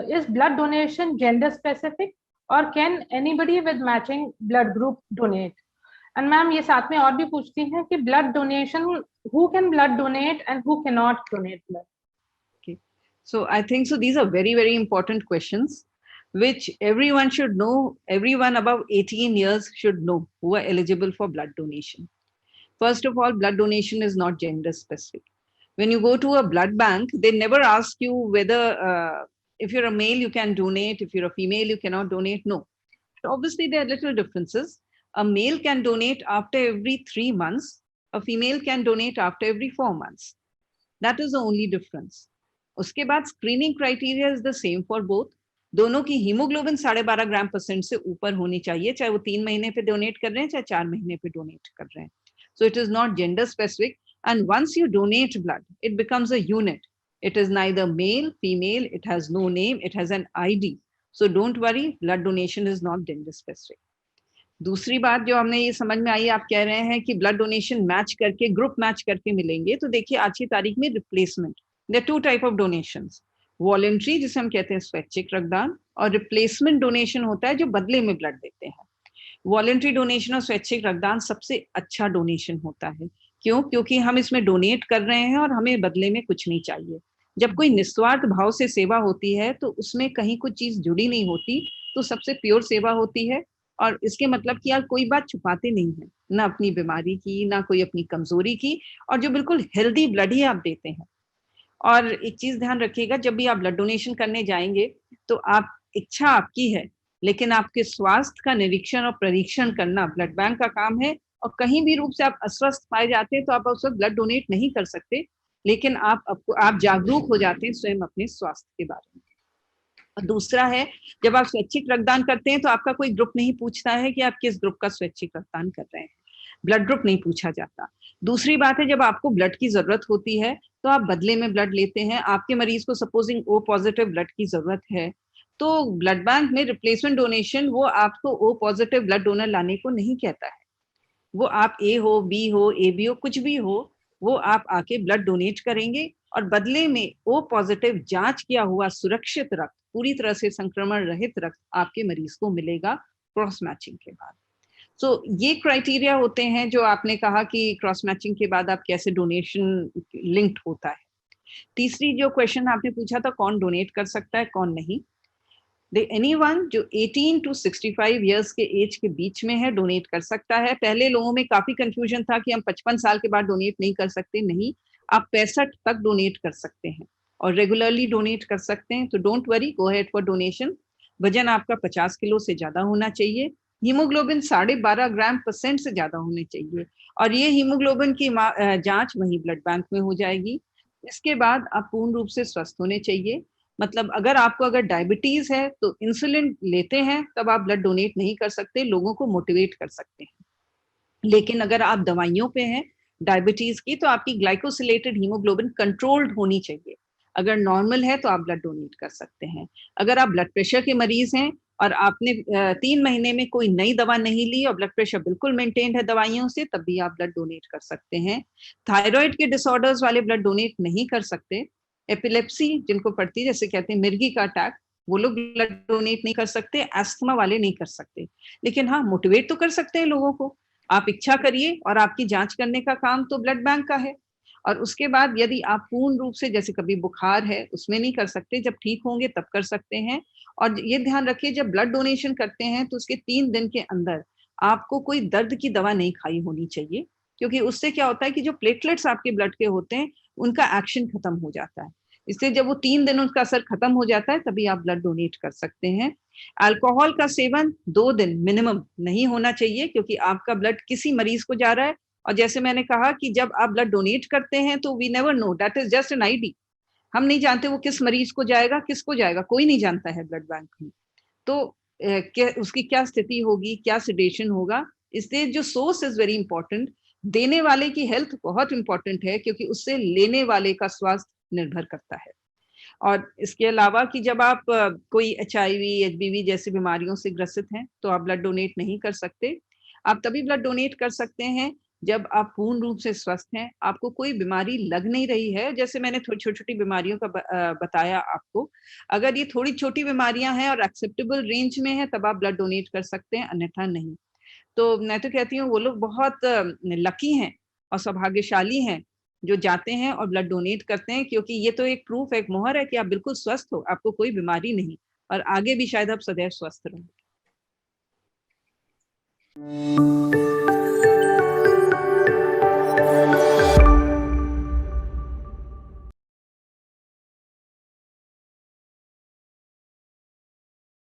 is blood donation gender specific or can anybody with matching blood group donate? And ma'am ये साथ में और भी पूछती हैं कि blood donation, who can blood donate and who cannot donate blood? Okay. So I think so these are very, very important questions which everyone should know. Everyone above 18 years should know who are eligible for blood donation. First of all, blood donation is not gender specific. When you go to a blood bank, they never ask you whether if you're a male, you can donate. If you're a female, you cannot donate. No. Obviously, there are little differences. A male can donate after every 3 months. A female can donate after every 4 months. That is the only difference. उसके बाद screening criteria is the same for both. दोनों की haemoglobin 12.5 ग्राम % से ऊपर होनी चाहिए, चाहे वो 3 महीने पे डोनेट कर रहे हैं चाहे 4 महीने पे डोनेट कर रहे हैं. So it is not gender specific. And once you donate blood, it becomes a unit. It is neither male, female, it has no name, it has an ID. So don't worry, blood donation is not gender specific. दूसरी बात जो हमने ये समझ में आई, आप कह रहे हैं कि ब्लड डोनेशन मैच करके, ग्रुप मैच करके मिलेंगे. तो देखिए आज की तारीख में replacement, there are 2 type of donations. Voluntary जिसे हम कहते हैं स्वैच्छिक रक्तदान, और रिप्लेसमेंट डोनेशन होता है जो बदले में ब्लड देते हैं. वॉलंटरी डोनेशन और स्वैच्छिक रक्तदान सबसे अच्छा डोनेशन होता है. क्यों? क्योंकि हम इसमें डोनेट कर रहे हैं और हमें बदले में कुछ नहीं चाहिए. जब कोई निस्वार्थ भाव से सेवा होती है तो उसमें कहीं कुछ चीज जुड़ी नहीं होती, तो सबसे प्योर सेवा होती है. और इसके मतलब कि आप कोई बात छुपाते नहीं है, ना अपनी बीमारी की, ना कोई अपनी कमजोरी की, और जो बिल्कुल हेल्दी ब्लड ही आप देते हैं. और एक चीज ध्यान रखिएगा, जब भी आप ब्लड डोनेशन करने जाएंगे तो आप, इच्छा आपकी है, लेकिन आपके स्वास्थ्य का निरीक्षण और परीक्षण करना ब्लड बैंक का काम है. और कहीं भी रूप से आप अस्वस्थ पाए जाते हैं तो आप उस वक्त ब्लड डोनेट नहीं कर सकते, लेकिन आप जागरूक हो जाते हैं स्वयं अपने स्वास्थ्य के बारे में. और दूसरा है, जब आप स्वैच्छिक रक्तदान करते हैं तो आपका कोई ग्रुप नहीं पूछता है कि आप किस ग्रुप का स्वैच्छिक रक्तदान कर रहे हैं. ब्लड ग्रुप नहीं पूछा जाता. दूसरी बात है, जब आपको ब्लड की जरूरत होती है तो आप बदले में ब्लड लेते हैं. आपके मरीज को सपोजिंग ओ पॉजिटिव ब्लड की जरूरत है, तो ब्लड बैंक में रिप्लेसमेंट डोनेशन वो आपको ओ पॉजिटिव ब्लड डोनर लाने को नहीं कहता है. वो आप ए हो, बी हो, ए बी हो, कुछ भी हो, वो आप आके ब्लड डोनेट करेंगे और बदले में ओ पॉजिटिव जांच किया हुआ सुरक्षित रक्त, पूरी तरह से संक्रमण रहित रक्त आपके मरीज को मिलेगा क्रॉस मैचिंग के बाद. सो ये क्राइटेरिया होते हैं जो आपने कहा कि क्रॉस मैचिंग के बाद आप कैसे डोनेशन लिंक्ड होता है. तीसरी जो क्वेश्चन आपने पूछा था, कौन डोनेट कर सकता है कौन नहीं. एनीवन जो 18 to 65 इयर्स के एज के बीच में है डोनेट कर सकता है. पहले लोगों में काफी कंफ्यूजन था कि हम 55 साल के बाद डोनेट नहीं कर सकते. नहीं, आप 65 तक डोनेट कर सकते हैं और रेगुलरली डोनेट कर सकते हैं. तो don't worry, go ahead for donation. वजन आपका 50 किलो से ज्यादा होना चाहिए. हीमोग्लोबिन 12.5 ग्राम % से ज्यादा होने चाहिए, और ये हीमोग्लोबिन की जांच वही ब्लड बैंक में हो जाएगी. इसके बाद आप पूर्ण रूप से स्वस्थ होने चाहिए. मतलब अगर डायबिटीज है तो इंसुलिन लेते हैं तब आप ब्लड डोनेट नहीं कर सकते, लोगों को मोटिवेट कर सकते हैं. लेकिन अगर आप दवाइयों पे हैं डायबिटीज की, तो आपकी ग्लाइकोसिलेटेड हीमोग्लोबिन कंट्रोल्ड होनी चाहिए. अगर नॉर्मल है तो आप ब्लड डोनेट कर सकते हैं. अगर आप ब्लड प्रेशर के मरीज हैं और आपने 3 महीने में कोई नई दवा नहीं ली और ब्लड प्रेशर बिल्कुल मेंटेन्ड है दवाइयों से, तब भी आप ब्लड डोनेट कर सकते हैं. थायराइड के डिसऑर्डर्स वाले ब्लड डोनेट नहीं कर सकते. एपिलेप्सी जिनको पड़ती है, जैसे कहते हैं मिर्गी का अटैक, वो लोग ब्लड डोनेट नहीं कर सकते. एस्थमा वाले नहीं कर सकते. लेकिन हाँ, मोटिवेट तो कर सकते हैं लोगों को. आप इच्छा करिए और आपकी जांच करने का काम तो ब्लड बैंक का है. और उसके बाद यदि आप पूर्ण रूप से, जैसे कभी बुखार है उसमें नहीं कर सकते, जब ठीक होंगे तब कर सकते हैं. और ये ध्यान रखिए, जब ब्लड डोनेशन करते हैं तो उसके 3 दिन के अंदर आपको कोई दर्द की दवा नहीं खाई होनी चाहिए, क्योंकि उससे क्या होता है कि जो प्लेटलेट्स आपके ब्लड के होते हैं उनका एक्शन खत्म हो जाता है. इसलिए जब वो 3 दिन उनका असर खत्म हो जाता है तभी आप ब्लड डोनेट कर सकते हैं. अल्कोहल का सेवन 2 दिन मिनिमम नहीं होना चाहिए, क्योंकि आपका ब्लड किसी मरीज को जा रहा है. और जैसे मैंने कहा कि जब आप ब्लड डोनेट करते हैं तो we never know, that is just an ID. हम नहीं जानते वो किस मरीज को जाएगा, किसको जाएगा, कोई नहीं जानता है ब्लड बैंक में. तो उसकी क्या स्थिति होगी, क्या सिडेशन होगा. इसलिए जो सोर्स इज वेरी इंपॉर्टेंट. देने वाले की हेल्थ बहुत इंपॉर्टेंट है, क्योंकि उससे लेने वाले का स्वास्थ्य निर्भर करता है. और इसके अलावा कि जब आप कोई HIV, HBV जैसी बीमारियों से ग्रसित हैं तो आप ब्लड डोनेट नहीं कर सकते. आप तभी ब्लड डोनेट कर सकते हैं जब आप पूर्ण रूप से स्वस्थ हैं, आपको कोई बीमारी लग नहीं रही है, जैसे मैंने थोड़ी छोटी-छोटी बीमारियों का बताया आपको, अगर ये थोड़ी छोटी बीमारियां हैं और एक्सेप्टेबल रेंज में है, तब आप ब्लड डोनेट कर सकते हैं, अन्यथा नहीं। तो मैं तो कहती हूँ वो लोग बहुत लकी हैं और सौभाग्यशाली हैं जो जाते हैं और ब्लड डोनेट करते हैं, क्योंकि ये तो एक प्रूफ है, एक मोहर है कि आप बिल्कुल स्वस्थ हो, आपको कोई बीमारी नहीं, और आगे भी शायद आप सदैव स्वस्थ रहें।